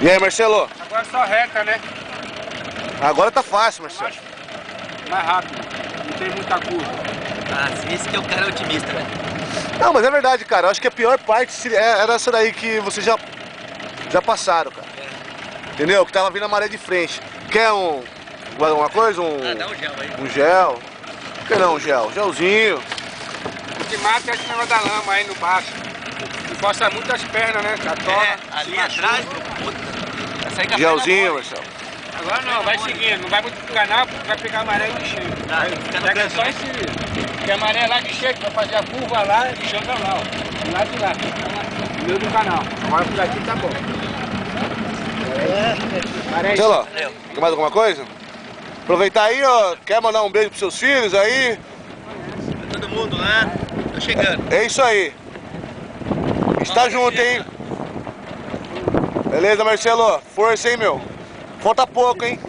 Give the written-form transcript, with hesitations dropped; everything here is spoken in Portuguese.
E aí, Marcelo? Agora só reta, né? Agora tá fácil, Marcelo. Mais rápido, não tem muita curva. Ah, esse que é o cara otimista, né? Não, mas é verdade, cara. Eu acho que a pior parte era essa daí que vocês já passaram, cara. Entendeu? Que tava vindo a maré de frente. Quer alguma coisa? Ah, dá um gel aí. Um gel? Por que não um gel? Gelzinho. O que mata é esse negócio da lama aí no baixo. Encosta muito as pernas, né? Ali atrás, vai sair com a Gelzinho, perna Marcelo. Agora não, vai seguindo. Não vai muito pro canal porque vai pegar a maré de cheio. Tá, fica no Pega canto, só né? esse... Porque a maré lá de cheio, vai fazer a curva lá e joga lá, ó. Do lado de lá. No meio do canal. Agora por aqui tá bom. Marcelo, quer mais alguma coisa? Aproveitar aí, ó. Quer mandar um beijo pros seus filhos aí? Pra todo mundo lá. Tô chegando. É isso aí. Está junto, hein? Beleza, Marcelo? Força, hein, meu? Falta pouco, hein?